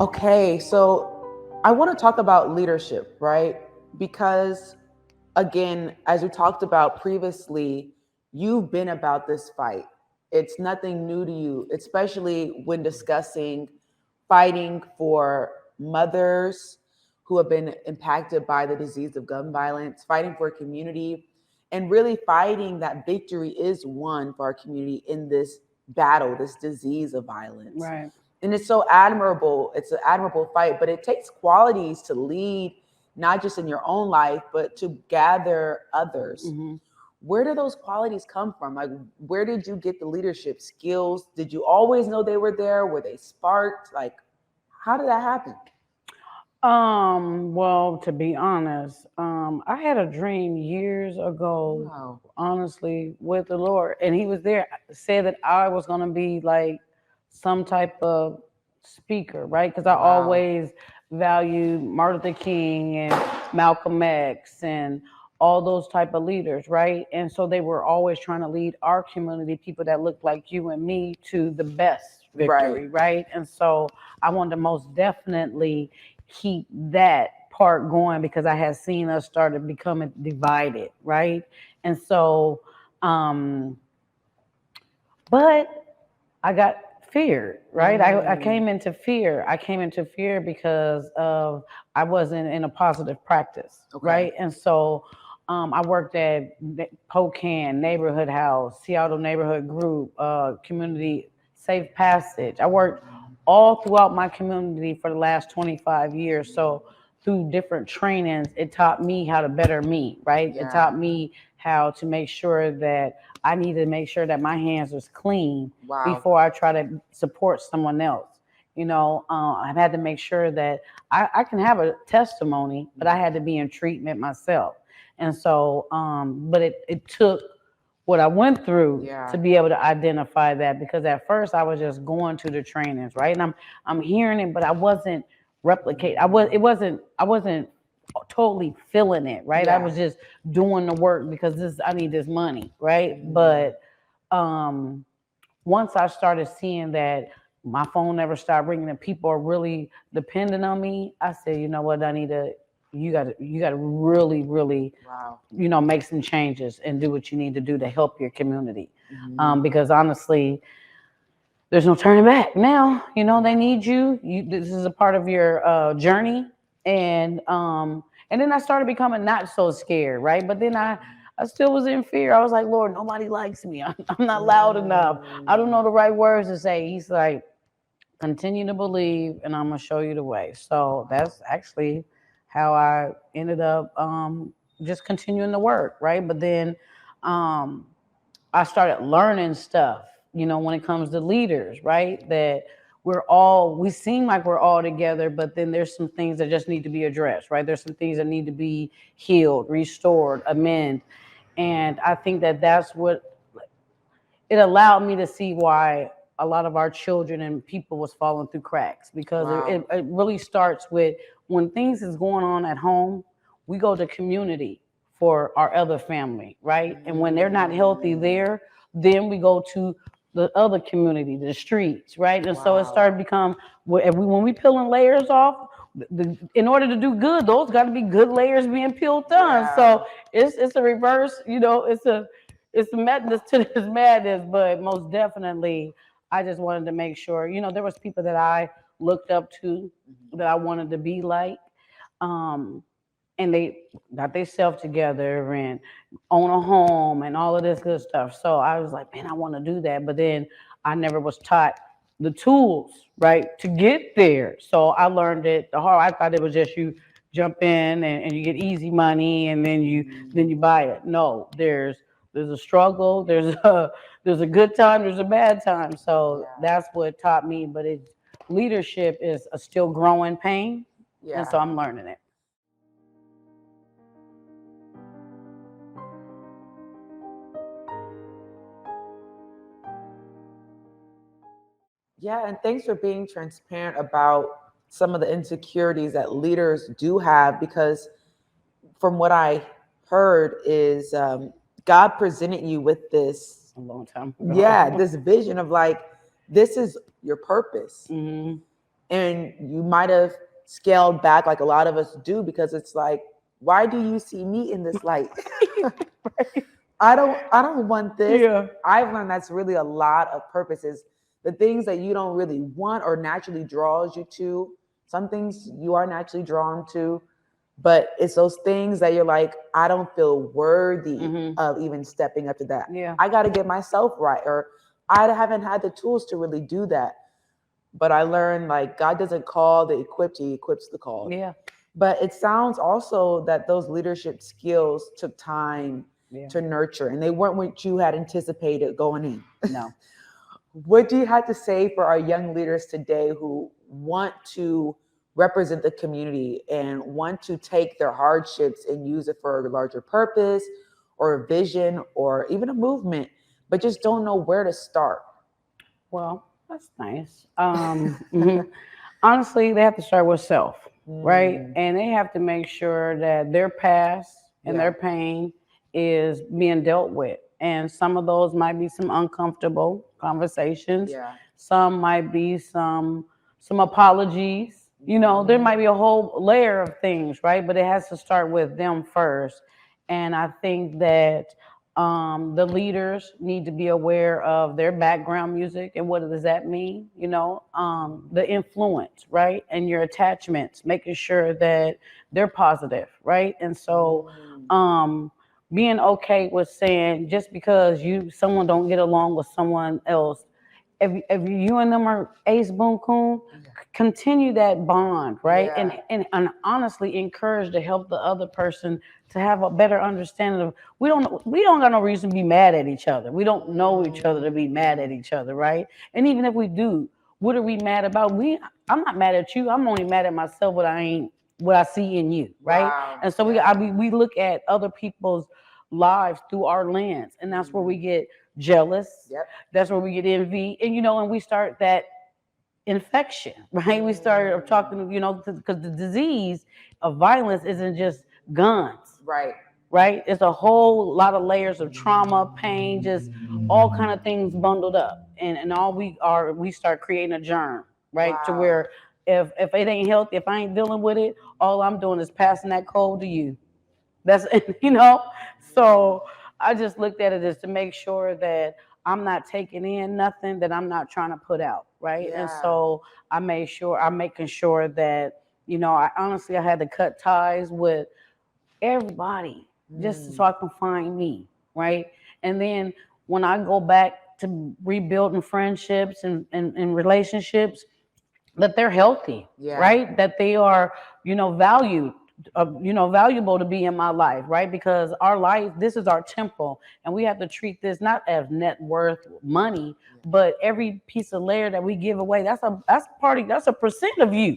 Okay, so I want to talk about leadership, right? Because again, as we talked about previously, you've been about this fight. It's nothing new to you, especially when discussing fighting for mothers who have been impacted by the disease of gun violence, fighting for a community, and really fighting that victory is won for our community in this battle, this disease of violence. Right. And it's so admirable. It's an admirable fight, but it takes qualities to lead, not just in your own life, but to gather others. Hmm. Where do those qualities come from? Like, where did you get the leadership skills? Did you always know they were there? Were they sparked? Like, how did that happen? Well, to be honest, I had a dream years ago, Wow. honestly, with the Lord, and He was there, said that I was gonna be like some type of speaker, right? Because I Wow. always valued Martin Luther King and Malcolm X and all those type of leaders, right? And so they were always trying to lead our community, people that looked like you and me, to the best Right. victory, right? And so I wanted to most definitely keep that part going because I had seen us started becoming divided, right? And so, um, but I got feared, right? I Mm, came into fear. I came into fear because of I wasn't in a positive practice, okay. right? And so I worked at Pocan Neighborhood House, Seattle Neighborhood Group, Community Safe Passage. I worked all throughout my community for the last 25 years. So through different trainings, it taught me how to better me, right? It Yeah. taught me how to make sure that I need to make sure that my hands was clean Wow. before I try to support someone else. I've had to make sure that I can have a testimony, but I had to be in treatment myself. And so, but it took what I went through Yeah. to be able to identify that because at first I was just going to the trainings, right? And I'm hearing it, but I wasn't replicate. I wasn't totally feeling it, right? I Yeah. was just doing the work because this I need this money, right? Mhm. But um once I started seeing that my phone never stopped ringing and people are really dependent on me, I said, you know what, I need to you gotta really, really, Wow. make some changes and do what you need to do to help your community. Mhm. Because honestly, there's no turning back now. They need you. This is a part of your journey, and then I started becoming not so scared, right? But then I still was in fear. I was like, Lord, nobody likes me. I'm not loud enough. I don't Mm. know the right words to say. He's like, continue to believe, and I'm gonna show you the way. So that's actually how I ended up just continuing to work, right? But then um, I started learning stuff, when it comes to leaders, right? That we seem like we're all together, but then there's some things that just need to be addressed, right? There's some things that need to be healed, restored, amend. And I think that that's what it allowed me to see why a lot of our children and people was falling through cracks because Wow. it really starts with when things is going on at home, we go to community for our other family, right? And when they're not healthy Mm. there, then we go to the other community, the streets, right? And so it Wow. started to become when we peeling layers off, in order to do good, those got to be good layers being peeled on. Yeah. So it's a reverse, it's madness to this madness, but most definitely, I just wanted to make sure, there was people that I looked up to, Mhm. that I wanted to be like, um, and they got themselves together and own a home and all of this good stuff. So I was like, man, I want to do that, but then I never was taught the tools, right, to get there. So I learned it the hard. I thought it was just you jump in and you get easy money and then you Mm. buy it. No, there's a struggle, there's a good time, there's a bad time. So Yeah. that's what taught me. But leadership is a still growing pain, and Yeah. so I'm learning it. Yeah, and thanks for being transparent about some of the insecurities that leaders do have because from what I heard is God presented you with this, A long time yeah, ago. this vision of like, this is your purpose. Hmm. And you might have scaled back like a lot of us do, because it's like, why do you see me in this light? Right. I don't want this. Yeah. I've learned that's really a lot of purposes. The things that you don't really want or naturally draws you to. Some things you are naturally drawn to, but it's those things that you're like, I don't feel worthy of even stepping up to that. Yeah. I got to get myself right, or I haven't had the tools to really do that. But I learned, like, God doesn't call the equipped, he equips the called. Yeah. But it sounds also that those leadership skills took time to nurture, and they weren't what you had anticipated going in. No. What do you have to say for our young leaders today who want to represent the community and want to take their hardships and use it for a larger purpose or a vision or even a movement, but just don't know where to start? Well, that's nice. Honestly, they have to start with self, right? And they have to make sure that their past and their pain is being dealt with. And some of those might be some uncomfortable conversations. Yeah. Some might be some apologies. You know, there might be a whole layer of things, right? But it has to start with them first. And I think that the leaders need to be aware of their background music and what does that mean, you know, the influence, right? And your attachments, making sure that they're positive, right? And so being okay with saying, just because someone don't get along with someone else, if you and them are ace boon coon, continue that bond, right? Yeah. And honestly encourage to help the other person to have a better understanding of, we don't got no reason to be mad at each other. We don't know each other to be mad at each other, right? And even if we do, what are we mad about? I'm not mad at you. I'm only mad at myself what I see in you, right? Wow. And so we look at other people's lives through our lens, and that's where we get jealous. Yep. That's where we get envy, and and we start that infection, right? We started talking, because the disease of violence isn't just guns, right? It's a whole lot of layers of trauma, pain, just all kind of things bundled up, and all we start creating a germ, right? To Wow. where if it ain't healthy, if I ain't dealing with it, all I'm doing is passing that cold to you. That's so I just looked at it as to make sure that I'm not taking in nothing that I'm not trying to put out, right? And Yeah. so I'm making sure that I had to cut ties with everybody just so I can find me, right? And then when I go back to rebuilding friendships and relationships, that they're healthy, Yeah. right? That they are, valued, valuable to be in my life, right? Because our life, this is our temple, and we have to treat this not as net worth money, but every piece of layer that we give away, that's a percent of you.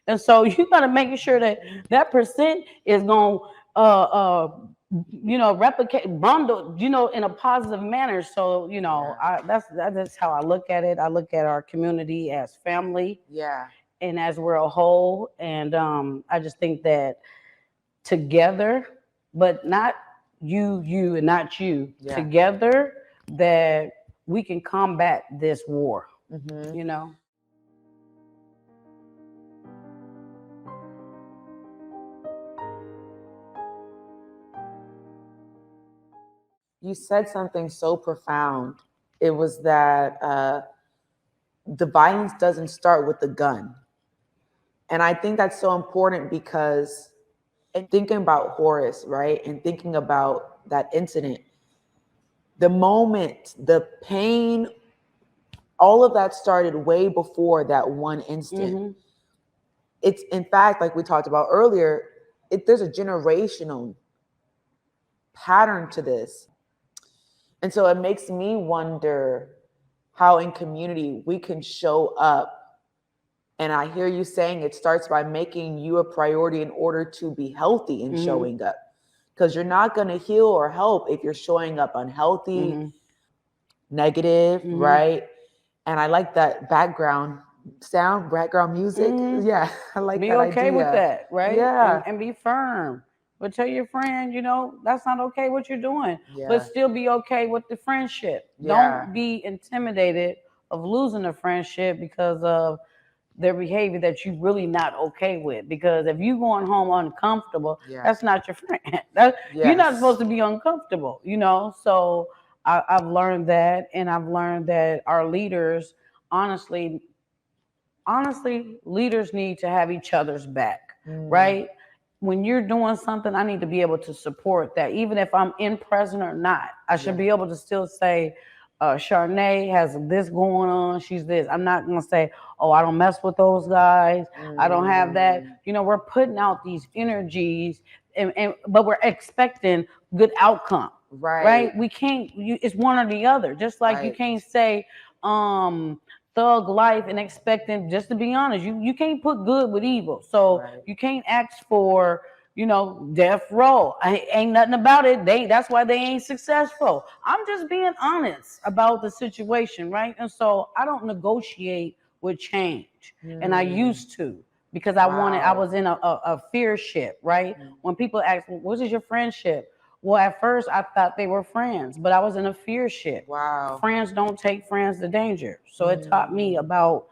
And so you got to make sure that percent is going replicate, bundle, in a positive manner. So, that's how I look at it. I look at our community as family. Yeah. And as we're a whole. And I just think that together, but not you and not you, together, that we can combat this war, You said something so profound. It was that the violence doesn't start with the gun. And I think that's so important, because in thinking about Horace, right, and thinking about that incident, the moment, the pain, all of that started way before that one instant. It's, in fact, like we talked about earlier, there's a generational pattern to this. And so it makes me wonder how in community we can show up. And I hear you saying it starts by making you a priority in order to be healthy and showing up. Because you're not going to heal or help if you're showing up unhealthy, negative, right? And I like that background music. Yeah, I like be that okay idea. with that, right? Yeah. And be firm. But tell your friend, that's not okay what you're doing. Yeah. But still be okay with the friendship. Yeah. Don't be intimidated of losing a friendship because of their behavior that you really not okay with. Because if you going home uncomfortable, Yeah. that's not your friend. You're not supposed to Yes. be uncomfortable, you know. So I've learned that, and I've learned that our leaders, honestly, leaders need to have each other's back, Mm, right? When you're doing something, I need to be able to support that, even if I'm in present or not. I should yeah. be able to still say, Chardonnay has this going on. She's this. I'm not gonna say, oh, I don't mess with those guys. I don't have that. Mm, You know, we're putting out these energies, and but we're expecting good outcome, right. right? We can't. It's one or the other. Just like you Right. can't say, thug life and expecting, just to be honest, you can't put good with evil. So Right. you can't ask for, death row. Ain't nothing about it. That's why they ain't successful. I'm just being honest about the situation, right? And so I don't negotiate with change. And I Mm, used to, because I wow. was in a fear ship, right? Mm, When people ask, well, what is your friendship? Well, at first I thought they were friends, but I was in a fear ship. wow. Friends don't take friends to danger. So it taught me Mm, about,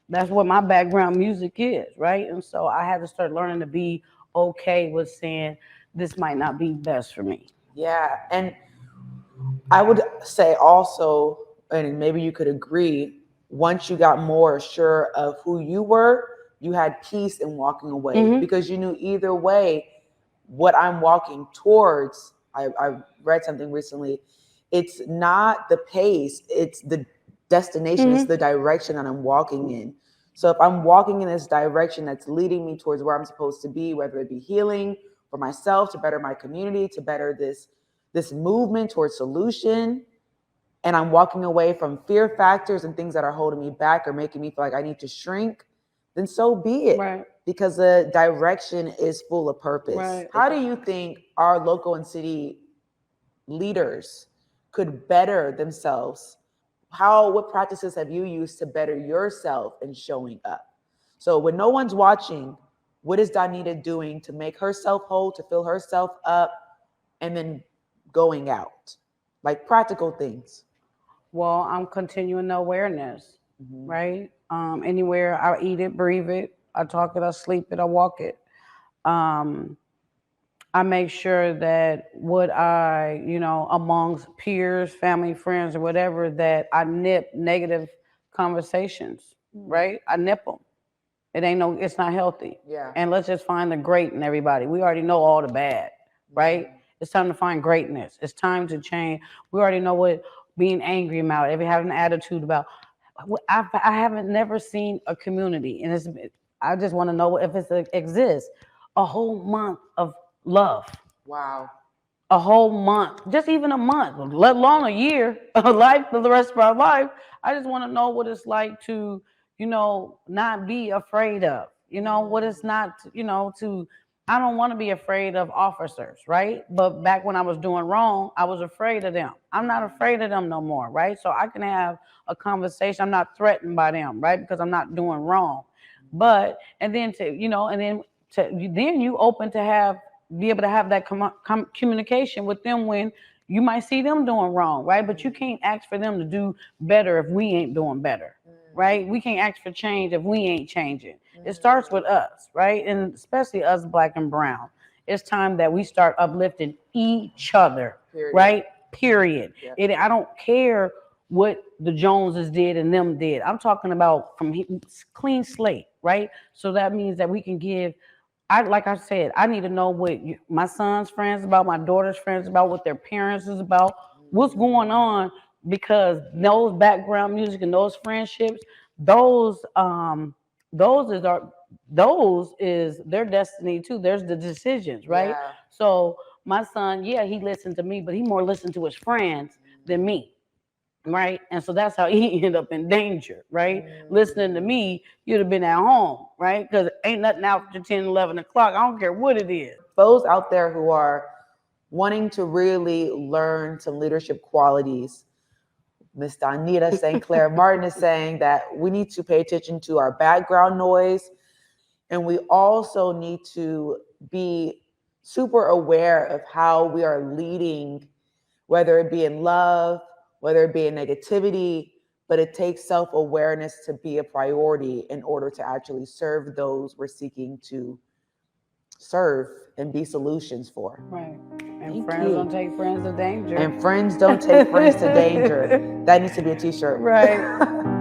that's what my background music is, right? And so I had to start learning to be okay with saying this might not be best for me. yeah. And I would say also, and maybe you could agree, once you got more sure of who you were, you had peace in walking away Mm-hmm. because you knew either way what I'm walking towards. I read something recently. It's not the pace, it's the destination, it's Mm-hmm. the direction that I'm walking in. So if I'm walking in this direction that's leading me towards where I'm supposed to be, whether it be healing for myself, to better my community, to better this movement towards solution, and I'm walking away from fear factors and things that are holding me back or making me feel like I need to shrink, then so be it. Right. Because the direction is full of purpose. Right. How do you think our local and city leaders could better themselves? What practices have you used to better yourself in showing up? So when no one's watching, what is Donnitta doing to make herself whole, to fill herself up, and then going out? Like practical things. Well, I'm continuing the awareness, Hmm. right? Anywhere I eat it, breathe it, I talk it, I sleep it, I walk it. Um, I make sure that what amongst peers, family, friends, or whatever, that I nip negative conversations, right? I nip them. It's not healthy. Yeah. And let's just find the great in everybody. We already know all the bad, right? It's time to find greatness. It's time to change. We already know what being angry about, every having an attitude about. I haven't never seen a community, and I just want to know if it exists, a whole month of love, Wow. a whole month, just even a month, let alone a year of life for the rest of our life. I just want to know what it's like to, not be afraid of, what it's not, to, I don't want to be afraid of officers, right? But back when I was doing wrong, I was afraid of them. I'm not afraid of them no more, right? So I can have a conversation. I'm not threatened by them, right? Because I'm not doing wrong. But, and then to, and then then you open to be able to have that communication with them when you might see them doing wrong, right? But you can't ask for them to do better if we ain't doing better, right? We can't ask for change if we ain't changing. It starts with us, right? And especially us, black and brown. It's time that we start uplifting each other, Period. right? Period. Yeah. I don't care what the Joneses did and them did. I'm talking about from clean slate, right? So that means that we can give. Like I said, I need to know what my son's friends about, my daughter's friends about, what their parents is about, what's going on, because those background music and those friendships, those those is our those is their destiny too. There's the decisions, right? Yeah. So my son, yeah, he listened to me, but he more listened to his friends than me, right? And so that's how he ended up in danger, right? Listening to me, you'd have been at home, right? Because ain't nothing after 10, 11 o'clock. I don't care what it is. Those out there who are wanting to really learn some leadership qualities, Miss Donnitta Sinclair Martin is saying that we need to pay attention to our background noise, and we also need to be super aware of how we are leading, whether it be in love, whether it be in negativity, but it takes self-awareness to be a priority in order to actually serve those we're seeking to serve and be solutions for. Right. And Thank friends you. don't take friends to danger. And friends don't take friends to danger. That needs to be a t-shirt. Right.